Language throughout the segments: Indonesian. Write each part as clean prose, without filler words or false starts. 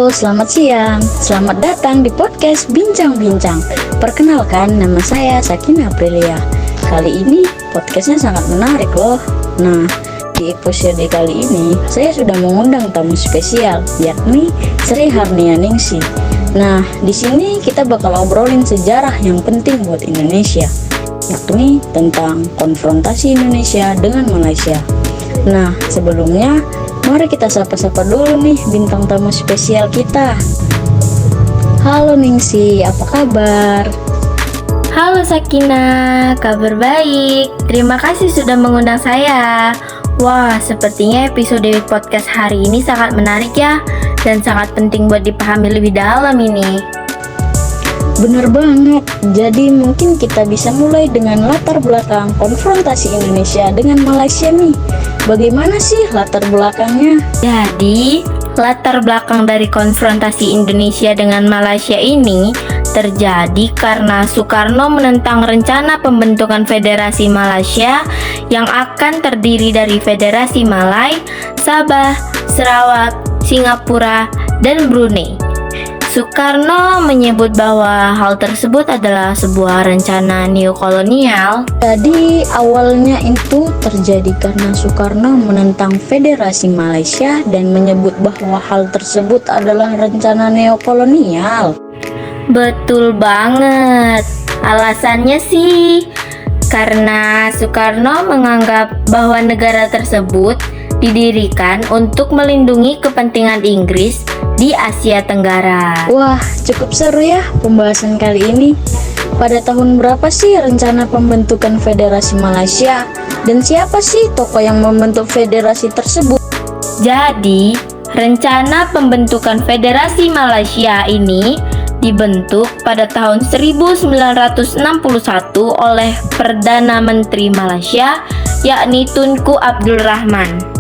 Halo, selamat siang. Selamat datang di podcast Bincang-Bincang. Perkenalkan, nama saya Sakina Aprilia. Kali ini podcastnya sangat menarik loh. Nah, di episode kali ini saya sudah mengundang tamu spesial, yakni Sri Harnianingsih. Nah, di sini kita bakal obrolin sejarah yang penting buat Indonesia, yakni tentang konfrontasi Indonesia dengan Malaysia. Nah, sebelumnya mari kita sapa-sapa dulu nih bintang tamu spesial kita. Halo Ningsih, apa kabar? Halo Sakina, kabar baik. Terima kasih sudah mengundang saya. Wah, sepertinya episode podcast hari ini sangat menarik ya, dan sangat penting buat dipahami lebih dalam ini. Bener banget, jadi mungkin kita bisa mulai dengan latar belakang konfrontasi Indonesia dengan Malaysia nih. Bagaimana sih latar belakangnya? Jadi, latar belakang dari konfrontasi Indonesia dengan Malaysia ini terjadi karena Soekarno menentang rencana pembentukan Federasi Malaysia yang akan terdiri dari Federasi Malay, Sabah, Sarawak, Singapura, dan Brunei. Soekarno menyebut bahwa hal tersebut adalah sebuah rencana neokolonial. Jadi awalnya itu terjadi karena Soekarno menentang Federasi Malaysia dan menyebut bahwa hal tersebut adalah rencana neokolonial. Betul banget. Alasannya sih karena Soekarno menganggap bahwa negara tersebut didirikan untuk melindungi kepentingan Inggris di Asia Tenggara. Wah, cukup seru ya pembahasan kali ini. Pada tahun berapa sih rencana pembentukan Federasi Malaysia? Dan siapa sih tokoh yang membentuk federasi tersebut? Jadi, rencana pembentukan Federasi Malaysia ini dibentuk pada tahun 1961 oleh Perdana Menteri Malaysia, yakni Tunku Abdul Rahman.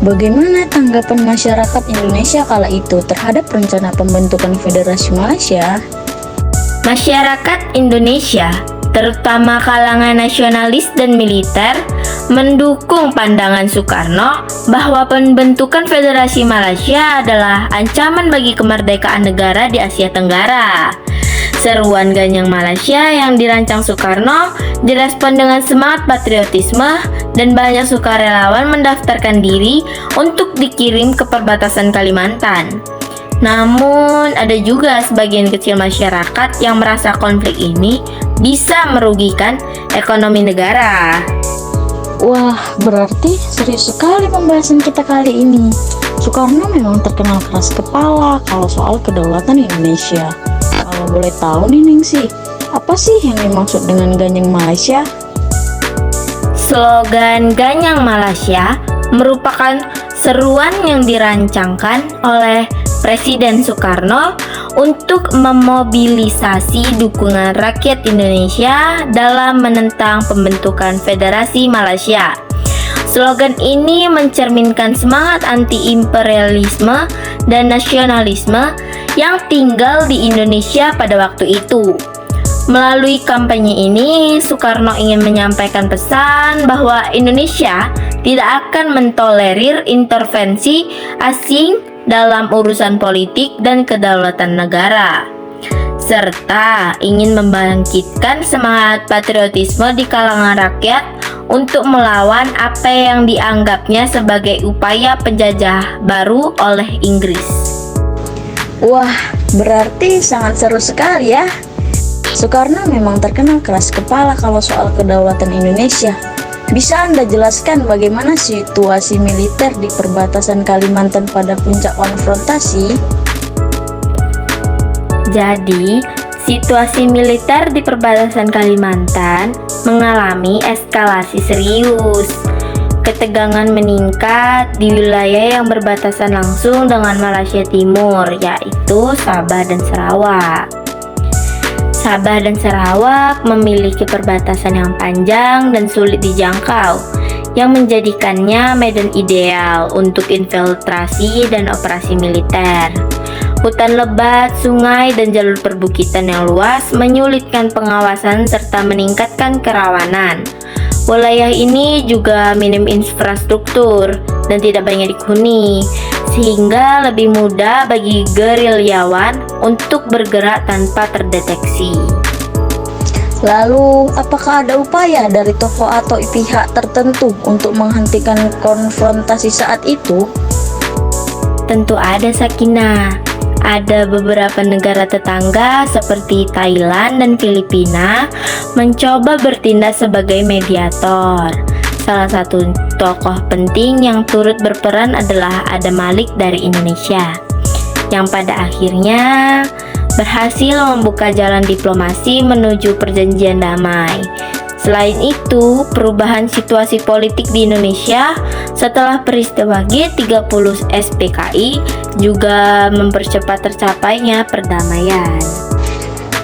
Bagaimana tanggapan masyarakat Indonesia kala itu terhadap rencana pembentukan Federasi Malaysia? Masyarakat Indonesia, terutama kalangan nasionalis dan militer, mendukung pandangan Soekarno bahwa pembentukan Federasi Malaysia adalah ancaman bagi kemerdekaan negara di Asia Tenggara. Seruan Ganyang Malaysia yang dirancang Soekarno direspon dengan semangat patriotisme dan banyak sukarelawan mendaftarkan diri untuk dikirim ke perbatasan Kalimantan. Namun, ada juga sebagian kecil masyarakat yang merasa konflik ini bisa merugikan ekonomi negara. Wah, berarti serius sekali pembahasan kita kali ini. Soekarno memang terkenal keras kepala kalau soal kedaulatan Indonesia. Kalau boleh tahu nih Ningsih, apa sih yang dimaksud dengan Ganyang Malaysia? Slogan Ganyang Malaysia merupakan seruan yang dirancangkan oleh Presiden Soekarno untuk memobilisasi dukungan rakyat Indonesia dalam menentang pembentukan Federasi Malaysia. Slogan ini mencerminkan semangat anti-imperialisme dan nasionalisme yang tinggal di Indonesia pada waktu itu. Melalui kampanye ini, Soekarno ingin menyampaikan pesan bahwa Indonesia tidak akan mentolerir intervensi asing dalam urusan politik dan kedaulatan negara, serta ingin membangkitkan semangat patriotisme di kalangan rakyat untuk melawan apa yang dianggapnya sebagai upaya penjajah baru oleh Inggris. Wah, berarti sangat seru sekali ya. Soekarno memang terkenal keras kepala kalau soal kedaulatan Indonesia. Bisa Anda jelaskan bagaimana situasi militer di perbatasan Kalimantan pada puncak konfrontasi? Jadi, situasi militer di perbatasan Kalimantan mengalami eskalasi serius. Ketegangan meningkat di wilayah yang berbatasan langsung dengan Malaysia Timur, yaitu Sabah dan Sarawak. Sabah dan Sarawak memiliki perbatasan yang panjang dan sulit dijangkau, yang menjadikannya medan ideal untuk infiltrasi dan operasi militer. Hutan lebat, sungai, dan jalur perbukitan yang luas menyulitkan pengawasan serta meningkatkan kerawanan. Wilayah ini juga minim infrastruktur dan tidak banyak dihuni, sehingga lebih mudah bagi gerilyawan untuk bergerak tanpa terdeteksi. Lalu, apakah ada upaya dari tokoh atau pihak tertentu untuk menghentikan konfrontasi saat itu? Tentu ada, Sakinah. Ada beberapa negara tetangga seperti Thailand dan Filipina mencoba bertindak sebagai mediator. Salah satu tokoh penting yang turut berperan adalah Adam Malik dari Indonesia, yang pada akhirnya berhasil membuka jalan diplomasi menuju perjanjian damai. Selain itu, perubahan situasi politik di Indonesia setelah peristiwa G30 SPKI juga mempercepat tercapainya perdamaian.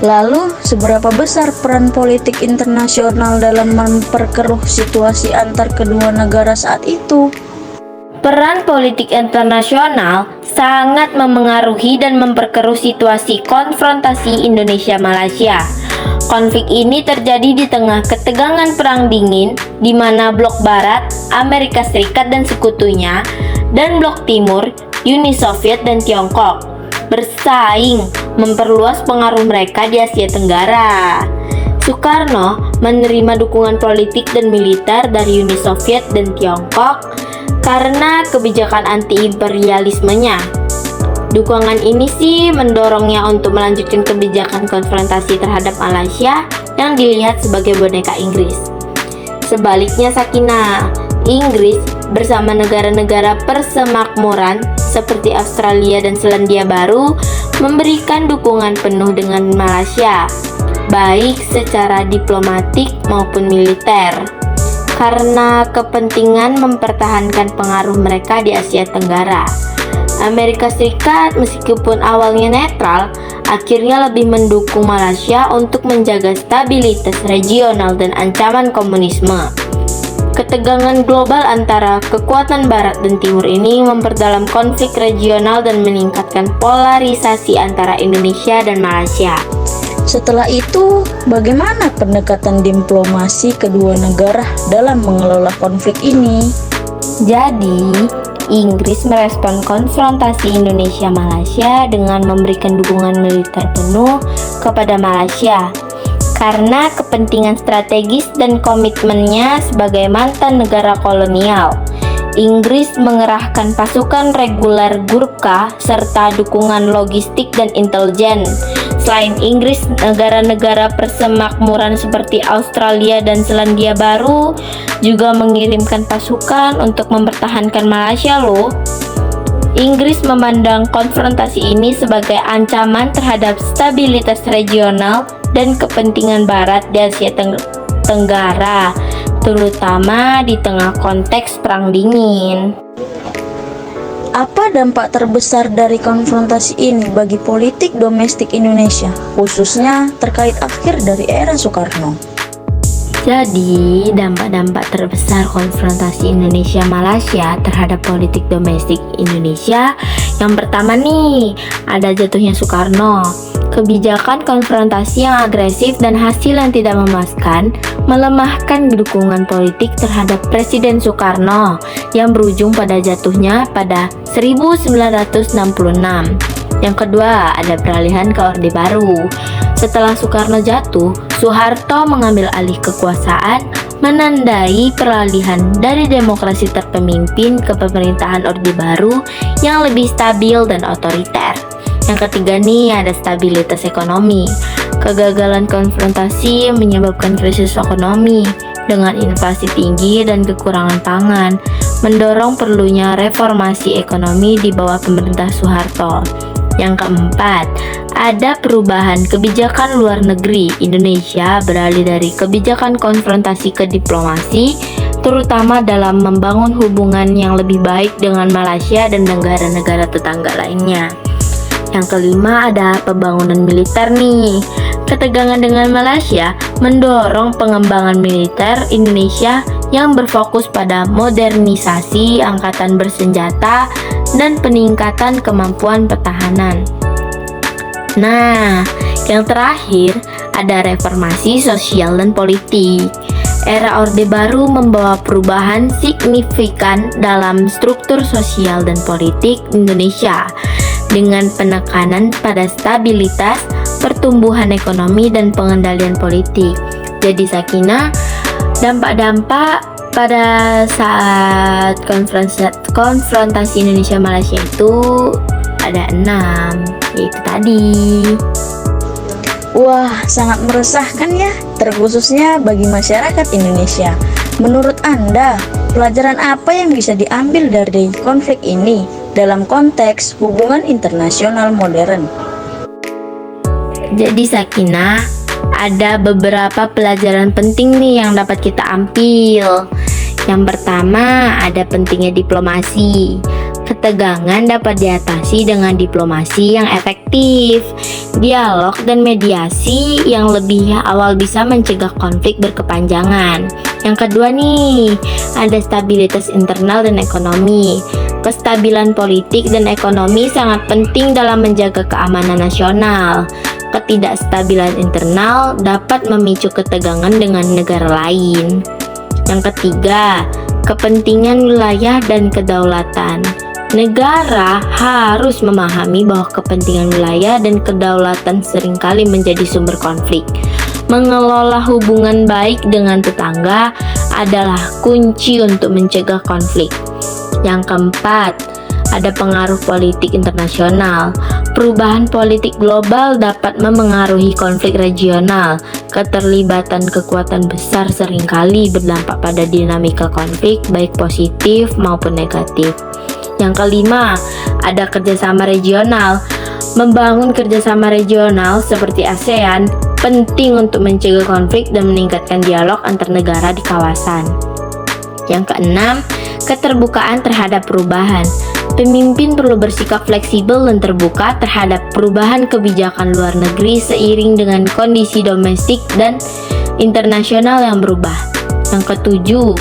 Lalu, seberapa besar peran politik internasional dalam memperkeruh situasi antar kedua negara saat itu? Peran politik internasional sangat memengaruhi dan memperkeruh situasi konfrontasi Indonesia-Malaysia. Konflik ini terjadi di tengah ketegangan Perang Dingin, di mana Blok Barat, Amerika Serikat dan sekutunya, dan Blok Timur, Uni Soviet dan Tiongkok, bersaing memperluas pengaruh mereka di Asia Tenggara. Soekarno menerima dukungan politik dan militer dari Uni Soviet dan Tiongkok karena kebijakan anti-imperialismenya. Dukungan ini sih mendorongnya untuk melanjutkan kebijakan konfrontasi terhadap Malaysia yang dilihat sebagai boneka Inggris. Sebaliknya, Sakinah, Inggris bersama negara-negara persemakmuran seperti Australia dan Selandia Baru memberikan dukungan penuh dengan Malaysia, baik secara diplomatik maupun militer, karena kepentingan mempertahankan pengaruh mereka di Asia Tenggara. Amerika Serikat meskipun awalnya netral, akhirnya lebih mendukung Malaysia untuk menjaga stabilitas regional dan ancaman komunisme. Ketegangan global antara kekuatan Barat dan Timur ini memperdalam konflik regional dan meningkatkan polarisasi antara Indonesia dan Malaysia. Setelah itu, bagaimana pendekatan diplomasi kedua negara dalam mengelola konflik ini? Jadi, Inggris merespon konfrontasi Indonesia-Malaysia dengan memberikan dukungan militer penuh kepada Malaysia karena kepentingan strategis dan komitmennya sebagai mantan negara kolonial. Inggris mengerahkan pasukan reguler Gurkha serta dukungan logistik dan intelijen. Selain Inggris, negara-negara persemakmuran seperti Australia dan Selandia Baru juga mengirimkan pasukan untuk mempertahankan Malaysia loh. Inggris memandang konfrontasi ini sebagai ancaman terhadap stabilitas regional dan kepentingan Barat di Asia Tenggara, terutama di tengah konteks Perang Dingin. Apa dampak terbesar dari konfrontasi ini bagi politik domestik Indonesia, khususnya terkait akhir dari era Soekarno? Jadi, dampak-dampak terbesar konfrontasi Indonesia-Malaysia terhadap politik domestik Indonesia, yang pertama nih, ada jatuhnya Soekarno. Kebijakan konfrontasi yang agresif dan hasil yang tidak memuaskan melemahkan dukungan politik terhadap Presiden Soekarno yang berujung pada jatuhnya pada 1966. Yang kedua, ada peralihan ke Orde Baru. Setelah Soekarno jatuh, Soeharto mengambil alih kekuasaan, menandai peralihan dari demokrasi terpemimpin ke pemerintahan Orde Baru yang lebih stabil dan otoriter. Yang ketiga nih, ada stabilitas ekonomi. Kegagalan konfrontasi menyebabkan krisis ekonomi dengan inflasi tinggi dan kekurangan pangan, mendorong perlunya reformasi ekonomi di bawah pemerintah Soeharto. Yang keempat, ada perubahan kebijakan luar negeri. Indonesia beralih dari kebijakan konfrontasi ke diplomasi, terutama dalam membangun hubungan yang lebih baik dengan Malaysia dan negara-negara tetangga lainnya. Yang kelima, ada pembangunan militer nih. Ketegangan dengan Malaysia mendorong pengembangan militer Indonesia yang berfokus pada modernisasi angkatan bersenjata dan peningkatan kemampuan pertahanan. Nah, yang terakhir ada reformasi sosial dan politik. Era Orde Baru membawa perubahan signifikan dalam struktur sosial dan politik Indonesia dengan penekanan pada stabilitas, pertumbuhan ekonomi, dan pengendalian politik. Jadi Sakinah, dampak-dampak pada saat konfrontasi Indonesia-Malaysia itu ada 6, yaitu tadi. Wah, sangat meresahkan ya, terkhususnya bagi masyarakat Indonesia. Menurut Anda, pelajaran apa yang bisa diambil dari konflik ini dalam konteks hubungan internasional modern? Jadi Sakinah, ada beberapa pelajaran penting nih yang dapat kita ambil. Yang pertama, ada pentingnya diplomasi. Ketegangan dapat diatasi dengan diplomasi yang efektif. Dialog dan mediasi yang lebih awal bisa mencegah konflik berkepanjangan. Yang kedua nih, ada stabilitas internal dan ekonomi. Kestabilan politik dan ekonomi sangat penting dalam menjaga keamanan nasional. Ketidakstabilan internal dapat memicu ketegangan dengan negara lain. Yang ketiga, kepentingan wilayah dan kedaulatan. Negara harus memahami bahwa kepentingan wilayah dan kedaulatan seringkali menjadi sumber konflik. Mengelola hubungan baik dengan tetangga adalah kunci untuk mencegah konflik. Yang keempat, ada pengaruh politik internasional. Perubahan politik global dapat memengaruhi konflik regional. Keterlibatan kekuatan besar seringkali berdampak pada dinamika konflik, baik positif maupun negatif. Yang kelima, ada kerjasama regional. Membangun kerjasama regional seperti ASEAN penting untuk mencegah konflik dan meningkatkan dialog antar negara di kawasan. Yang keenam, keterbukaan terhadap perubahan. Pemimpin perlu bersikap fleksibel dan terbuka terhadap perubahan kebijakan luar negeri seiring dengan kondisi domestik dan internasional yang berubah. Yang ketujuh,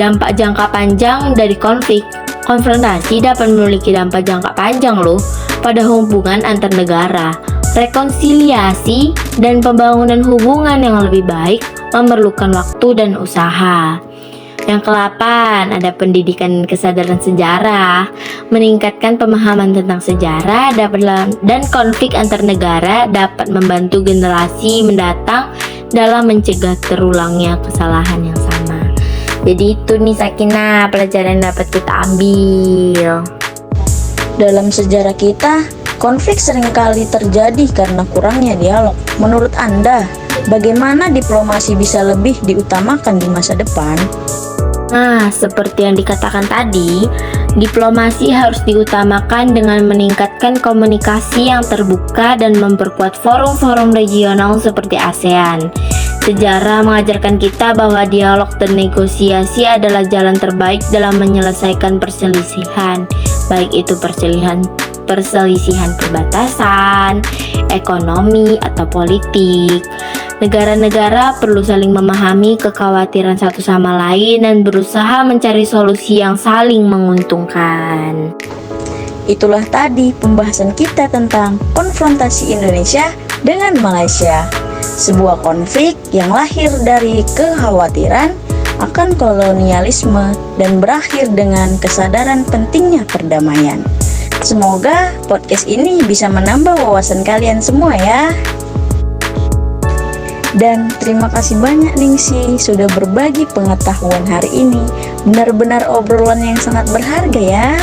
dampak jangka panjang dari konflik. Konfrontasi dapat memiliki dampak jangka panjang loh pada hubungan antar negara. Rekonsiliasi dan pembangunan hubungan yang lebih baik memerlukan waktu dan usaha. Yang ke-8, ada pendidikan kesadaran sejarah. Meningkatkan pemahaman tentang sejarah dan konflik antar negara dapat membantu generasi mendatang dalam mencegah terulangnya kesalahan yang sama. Jadi itu nih Sakinah, pelajaran yang dapat kita ambil. Dalam sejarah kita, konflik seringkali terjadi karena kurangnya dialog. Menurut Anda, bagaimana diplomasi bisa lebih diutamakan di masa depan? Nah, seperti yang dikatakan tadi, diplomasi harus diutamakan dengan meningkatkan komunikasi yang terbuka dan memperkuat forum-forum regional seperti ASEAN. Sejarah mengajarkan kita bahwa dialog dan negosiasi adalah jalan terbaik dalam menyelesaikan perselisihan, baik itu perselisihan perbatasan, ekonomi, atau politik. Negara-negara perlu saling memahami kekhawatiran satu sama lain dan berusaha mencari solusi yang saling menguntungkan. Itulah tadi pembahasan kita tentang konfrontasi Indonesia dengan Malaysia. Sebuah konflik yang lahir dari kekhawatiran akan kolonialisme dan berakhir dengan kesadaran pentingnya perdamaian. Semoga podcast ini bisa menambah wawasan kalian semua ya. Dan terima kasih banyak Ningsi sudah berbagi pengetahuan hari ini. Benar-benar obrolan yang sangat berharga ya.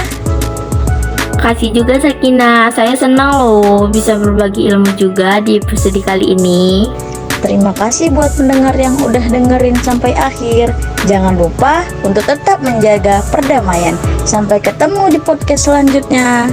Kasih juga Sakinah, saya senang loh bisa berbagi ilmu juga di episode kali ini. Terima kasih buat pendengar yang udah dengerin sampai akhir. Jangan lupa untuk tetap menjaga perdamaian. Sampai ketemu di podcast selanjutnya.